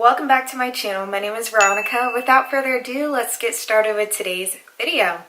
welcome back to my channel. My name is Veronica. Without further ado, let's get started with today's video.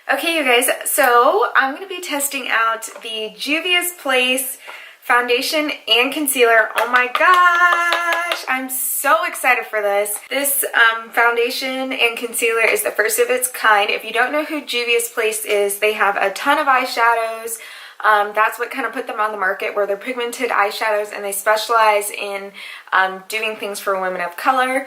Okay, you guys, so I'm going to be testing out the JUVIA'S foundation and concealer. Oh my gosh, I'm so excited for this. This foundation and concealer is the first of its kind. If you don't know who JUVIA'S is, they have a ton of eyeshadows. That's what kind of put them on the market, where they're pigmented eyeshadows, and they specialize in doing things for women of color.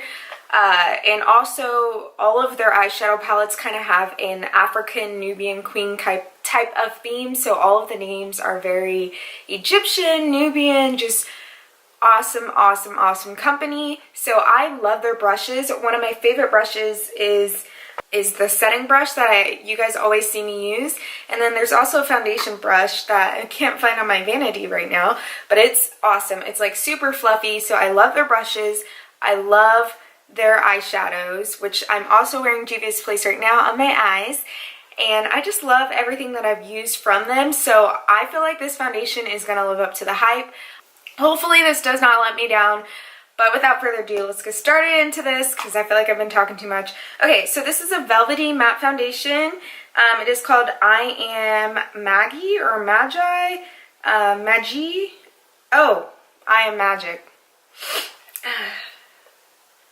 And also, all of their eyeshadow palettes kind of have an African Nubian queen type of theme. So all of the names are very Egyptian, Nubian, just awesome, awesome, awesome company. So I love their brushes. One of my favorite brushes is the setting brush that you guys always see me use. And then there's also a foundation brush that I can't find on my vanity right now, but it's awesome. It's like super fluffy. So I love their brushes. I love their eyeshadows, which I'm also wearing JUVIA'S right now on my eyes. And I just love everything that I've used from them. So I feel like this foundation is going to live up to the hype. Hopefully this does not let me down. But without further ado, let's get started into this because I feel like I've been talking too much. Okay, so this is a velvety matte foundation. It is called I Am Maggie or Magi. Magi. Oh, I Am Magic.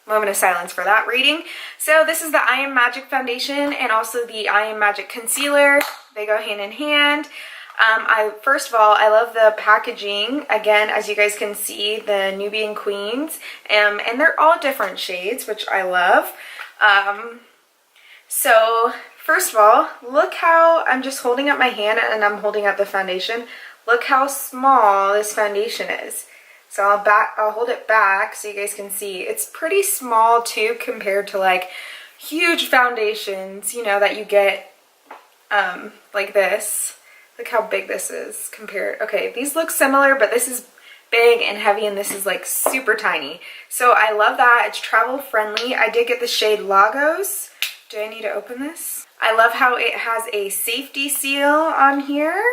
Moment of silence for that reading. So this is the I Am Magic foundation and also the I Am Magic concealer. They go hand in hand. First of all, I love the packaging. Again, as you guys can see, the Nubian Queens, and they're all different shades, which I love. So first of all, look how I'm just holding up my hand and I'm holding up the foundation. Look how small this foundation is. So I'll hold it back so you guys can see. It's pretty small too compared to like huge foundations, you know, that you get like this. Look how big this is compared. Okay, these look similar, but this is big and heavy and this is like super tiny. So I love that. It's travel friendly. I did get the shade Lagos. Do I need to open this? I love how it has a safety seal on here.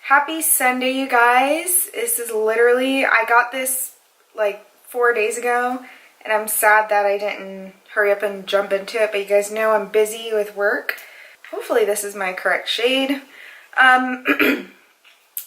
Happy Sunday, you guys. This is literally, I got this like 4 days ago and I'm sad that I didn't hurry up and jump into it, but you guys know I'm busy with work. Hopefully this is my correct shade. I'm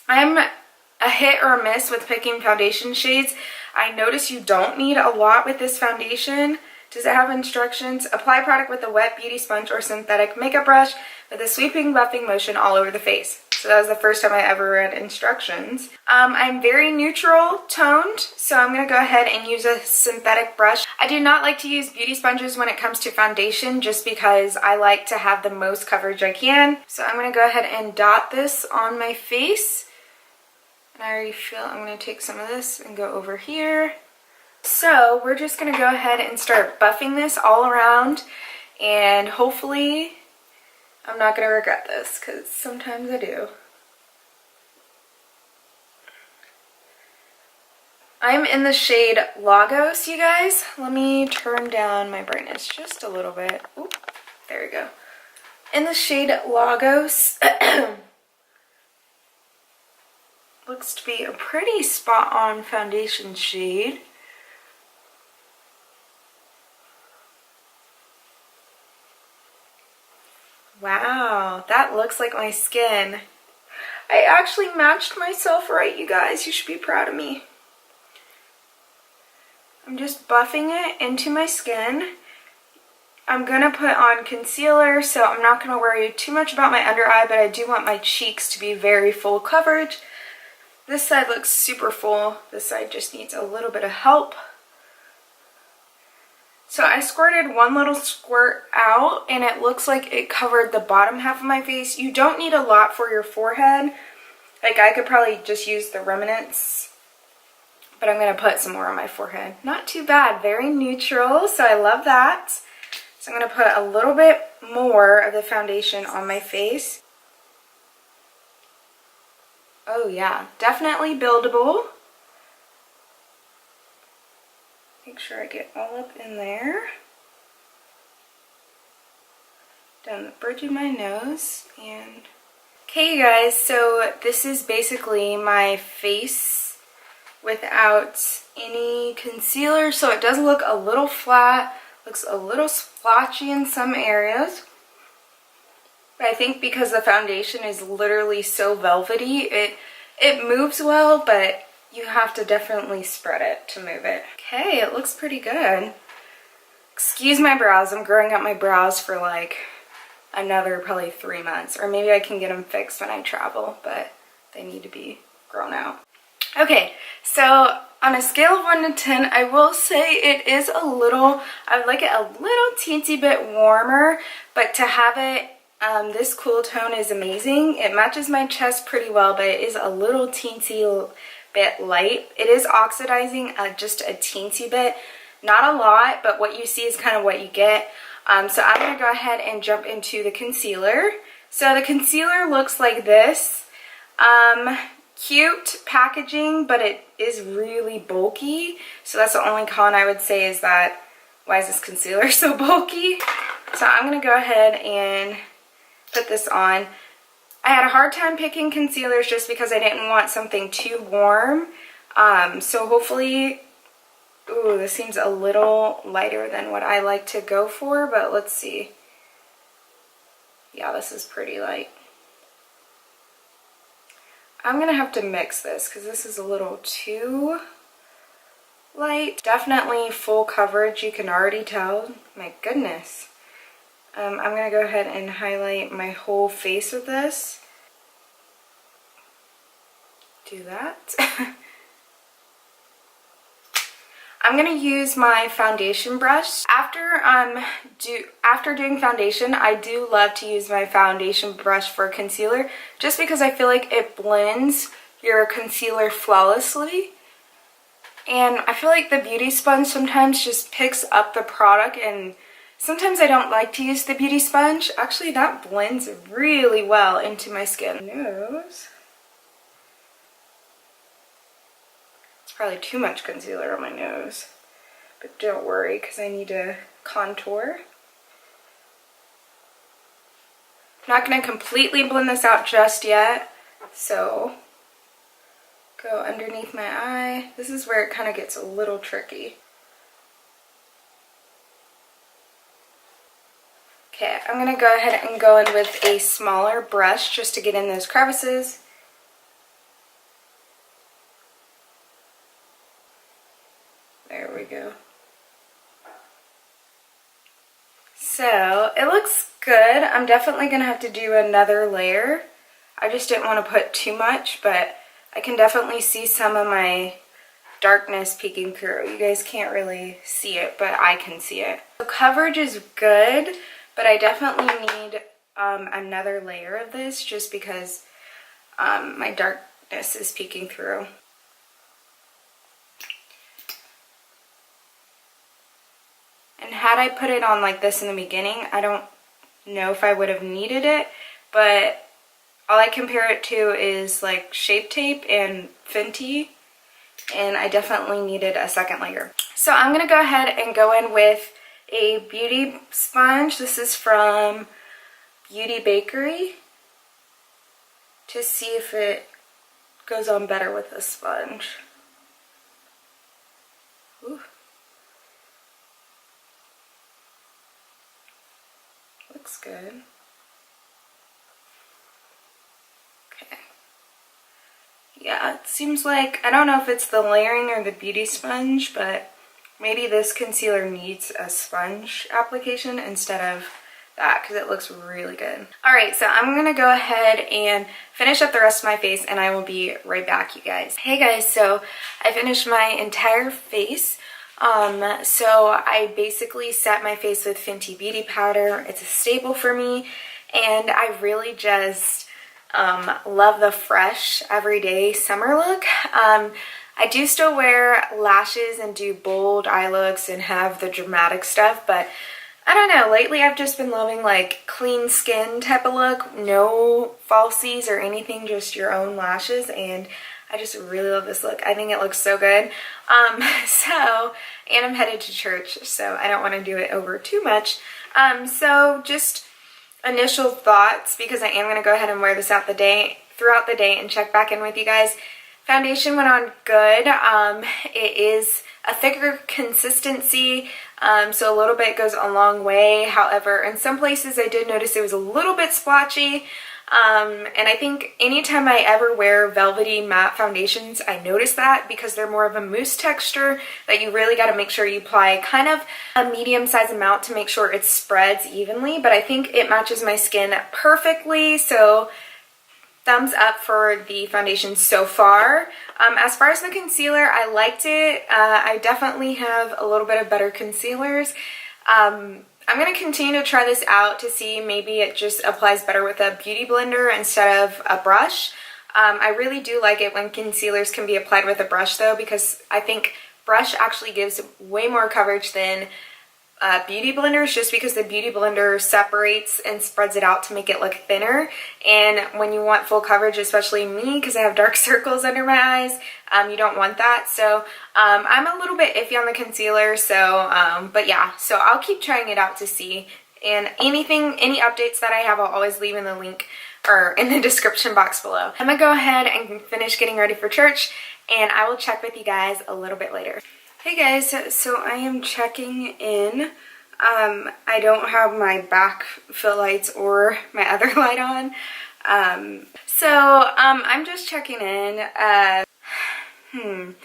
a hit or a miss with picking foundation shades. I notice you don't need a lot with this foundation. Does it have instructions? Apply product with a wet beauty sponge or synthetic makeup brush with a sweeping buffing motion all over the face. So that was the first time I ever read instructions. I'm very neutral toned, so I'm going to go ahead and use a synthetic brush. I do not like to use beauty sponges when it comes to foundation just because I like to have the most coverage I can. So I'm going to go ahead and dot this on my face. And I already feel I'm going to take some of this and go over here. So we're just going to go ahead and start buffing this all around, and hopefully I'm not going to regret this because sometimes I do. I'm in the shade Lagos, you guys. Let me turn down my brightness just a little bit. Oop, there we go. In the shade Lagos. Looks to be a pretty spot-on foundation shade. Wow, that looks like my skin. I actually matched myself right, you guys. You should be proud of me. I'm just buffing it into my skin. I'm going to put on concealer, so I'm not going to worry too much about my under eye, but I do want my cheeks to be very full coverage. This side looks super full. This side just needs a little bit of help. So I squirted one little squirt out and it looks like it covered the bottom half of my face. You don't need a lot for your forehead. Like I could probably just use the remnants, but I'm going to put some more on my forehead. Not too bad, very neutral, so I love that. So I'm going to put a little bit more of the foundation on my face. Oh yeah, definitely buildable. Make sure I get all up in there. Down the bridge of my nose. And okay, you guys, so this is basically my face without any concealer, so it does look a little flat, looks a little splotchy in some areas. But I think because the foundation is literally so velvety, it moves well, but you have to definitely spread it to move it. Okay, it looks pretty good. Excuse my brows, I'm growing out my brows for like another probably 3 months, or maybe I can get them fixed when I travel, but they need to be grown out. Okay, so on a scale of 1 to 10, I will say it is a little, I would like it a little teensy bit warmer, but to have it this cool tone is amazing. It matches my chest pretty well, but it is a little teensy bit light. It is oxidizing just a teensy bit, not a lot, but what you see is kind of what you get. So I'm going to go ahead and jump into the concealer. So the concealer looks like this. Cute packaging, but it is really bulky. So that's the only con I would say, is that why is this concealer so bulky? So I'm going to go ahead and put this on. I had a hard time picking concealers just because I didn't want something too warm. So hopefully, ooh, this seems a little lighter than what I like to go for, but let's see. Yeah, this is pretty light. I'm gonna have to mix this because this is a little too light. Definitely full coverage, you can already tell. My goodness. I'm going to go ahead and highlight my whole face with this. Do that. I'm going to use my foundation brush. After doing foundation, I do love to use my foundation brush for concealer, just because I feel like it blends your concealer flawlessly. And I feel like the beauty sponge sometimes just picks up the product, and sometimes I don't like to use the beauty sponge. Actually, that blends really well into my skin. Nose. It's probably too much concealer on my nose. But don't worry, because I need to contour. I'm not going to completely blend this out just yet. So, go underneath my eye. This is where it kind of gets a little tricky. Okay, I'm going to go ahead and go in with a smaller brush just to get in those crevices. There we go. So, it looks good. I'm definitely going to have to do another layer. I just didn't want to put too much, but I can definitely see some of my darkness peeking through. You guys can't really see it, but I can see it. The coverage is good. But I definitely need another layer of this just because my darkness is peeking through. And had I put it on like this in the beginning, I don't know if I would have needed it, but all I compare it to is like Shape Tape and Fenty, and I definitely needed a second layer. So I'm going to go ahead and go in with a beauty sponge. This is from Beauty Bakery, to see if it goes on better with a sponge. Ooh. Looks good. Okay. Yeah, it seems like, I don't know if it's the layering or the beauty sponge, but maybe this concealer needs a sponge application instead of that, because it looks really good. Alright, so I'm going to go ahead and finish up the rest of my face, and I will be right back, you guys. Hey guys, so I finished my entire face. So I basically set my face with Fenty Beauty Powder. It's a staple for me, and I really just love the fresh, everyday summer look. I do still wear lashes and do bold eye looks and have the dramatic stuff, but I don't know, lately I've just been loving like clean skin type of look, no falsies or anything, just your own lashes, and I just really love this look. I think it looks so good. And I'm headed to church, so I don't want to do it over too much. So just initial thoughts, because I am going to go ahead and wear this throughout the day and check back in with you guys. Foundation went on good. It is a thicker consistency, so a little bit goes a long way. However, in some places I did notice it was a little bit splotchy. And I think anytime I ever wear velvety matte foundations, I notice that because they're more of a mousse texture that you really got to make sure you apply kind of a medium-sized amount to make sure it spreads evenly. But I think it matches my skin perfectly, so thumbs up for the foundation so far. As far as the concealer, I liked it. I definitely have a little bit of better concealers. I'm going to continue to try this out to see maybe it just applies better with a beauty blender instead of a brush. I really do like it when concealers can be applied with a brush though, because I think brush actually gives way more coverage than beauty blenders, just because the beauty blender separates and spreads it out to make it look thinner. And when you want full coverage, especially me because I have dark circles under my eyes, you don't want that. So I'm a little bit iffy on the concealer, so but yeah, so I'll keep trying it out to see. And any updates that I have, I'll always leave in the link or in the description box below. I'm gonna go ahead and finish getting ready for church, and I will check with you guys a little bit later. Hey guys, so I am checking in. I don't have my back fill lights or my other light on. I'm just checking in. I'm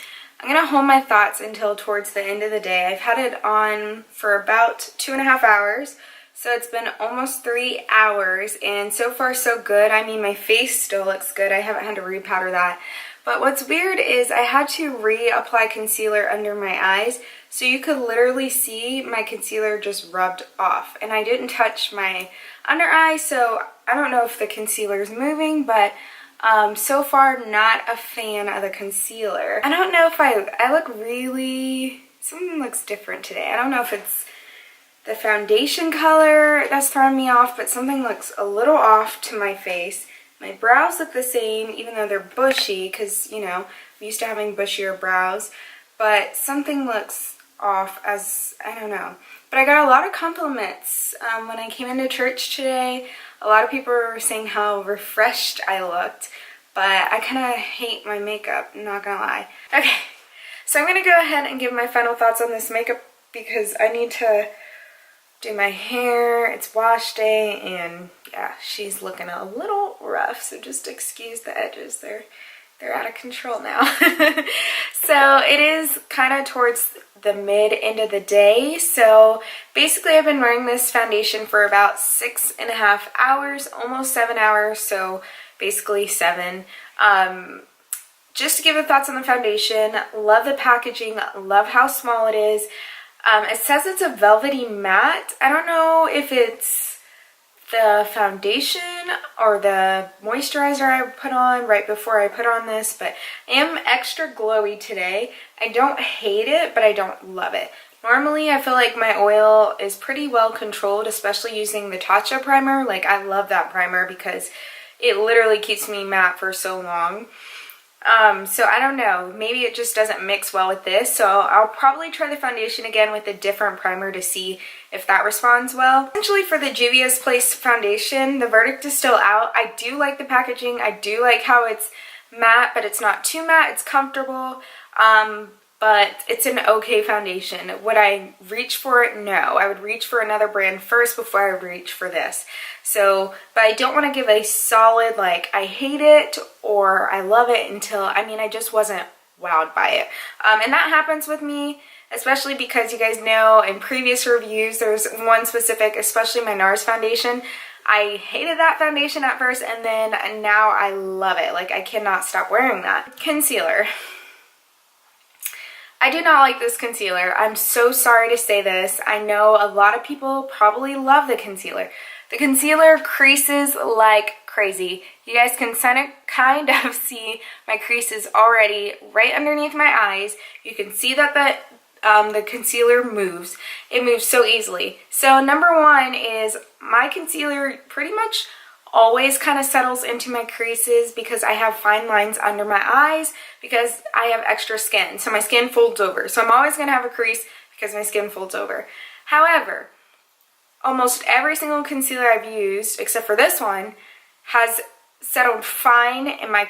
gonna hold my thoughts until towards the end of the day. I've had it on for about 2.5 hours, so it's been almost 3 hours, and so far so good. I mean, my face still looks good. I haven't had to repowder that. But what's weird is I had to reapply concealer under my eyes, so you could literally see my concealer just rubbed off. And I didn't touch my under eye, so I don't know if the concealer is moving, but so far not a fan of the concealer. I don't know if I look really, something looks different today. I don't know if it's the foundation color that's throwing me off, but something looks a little off to my face. My brows look the same, even though they're bushy, because, you know, I'm used to having bushier brows. But something looks off, as, I don't know. But I got a lot of compliments when I came into church today. A lot of people were saying how refreshed I looked. But I kind of hate my makeup, I'm not gonna lie. Okay, so I'm gonna go ahead and give my final thoughts on this makeup, because I need to do my hair. It's wash day, and yeah, she's looking a little rough, so just excuse the edges. They're out of control now. So it is kind of towards the end of the day. So basically I've been wearing this foundation for about 6.5 hours, almost 7 hours, so basically 7. Just to give the thoughts on the foundation, love the packaging, love how small it is. It says it's a velvety matte. I don't know if it's the foundation or the moisturizer I put on right before I put on this, but I am extra glowy today. I don't hate it, but I don't love it. Normally, I feel like my oil is pretty well controlled, especially using the Tatcha primer. Like, I love that primer because it literally keeps me matte for so long. So I don't know, maybe it just doesn't mix well with this, so I'll probably try the foundation again with a different primer to see if that responds well. Essentially, for the JUVIA'S Place foundation, the verdict is still out. I do like the packaging, I do like how it's matte, but it's not too matte, it's comfortable, but it's an okay foundation. Would I reach for it? No. I would reach for another brand first before I reach for this. So, but I don't want to give a solid, like, I hate it or I love it until, I mean, I just wasn't wowed by it. And that happens with me, especially because you guys know in previous reviews, there's one specific, especially my NARS foundation. I hated that foundation at first, and then now I love it. Like, I cannot stop wearing that. Concealer. I do not like this concealer. I'm so sorry to say this. I know a lot of people probably love the concealer. The concealer creases like crazy. You guys can kind of see my creases already right underneath my eyes. You can see that the concealer moves. It moves so easily. So number one is my concealer pretty much always kind of settles into my creases because I have fine lines under my eyes because I have extra skin. So my skin folds over. So I'm always going to have a crease because my skin folds over. However, almost every single concealer I've used, except for this one, has settled fine in my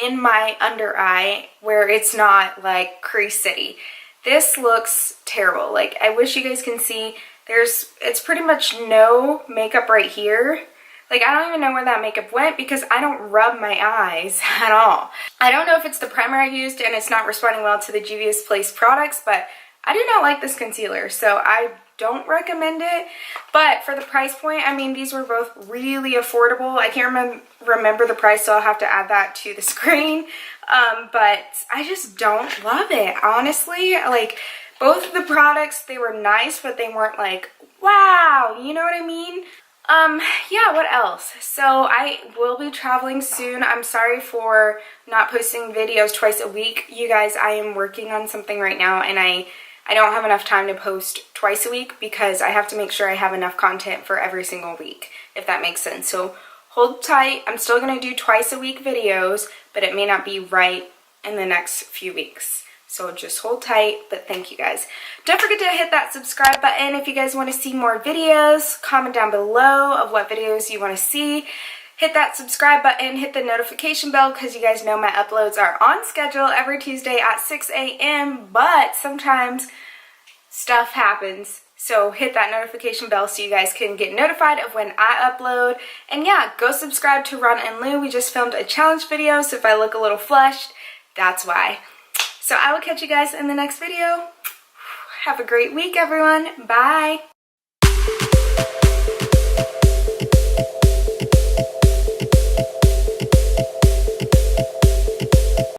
in my under eye where it's not like crease city. This looks terrible. Like, I wish you guys can see, it's pretty much no makeup right here. Like, I don't even know where that makeup went because I don't rub my eyes at all. I don't know if it's the primer I used and it's not responding well to the Juvia's Place products, but I do not like this concealer, so I don't recommend it. But for the price point, I mean, these were both really affordable. I can't remember the price, so I'll have to add that to the screen. But I just don't love it, honestly. Like, both of the products, they were nice, but they weren't like, wow, you know what I mean? Yeah, what else? So I will be traveling soon. I'm sorry for not posting videos twice a week. You guys, I am working on something right now, and I don't have enough time to post twice a week because I have to make sure I have enough content for every single week, if that makes sense. So hold tight. I'm still going to do twice a week videos, but it may not be right in the next few weeks. So just hold tight, but thank you guys. Don't forget to hit that subscribe button if you guys want to see more videos. Comment down below of what videos you want to see. Hit that subscribe button, hit the notification bell because you guys know my uploads are on schedule every Tuesday at 6 a.m. But sometimes stuff happens. So hit that notification bell so you guys can get notified of when I upload. And yeah, go subscribe to Ron and Lou. We just filmed a challenge video, so if I look a little flushed, that's why. So I will catch you guys in the next video. Have a great week, everyone. Bye.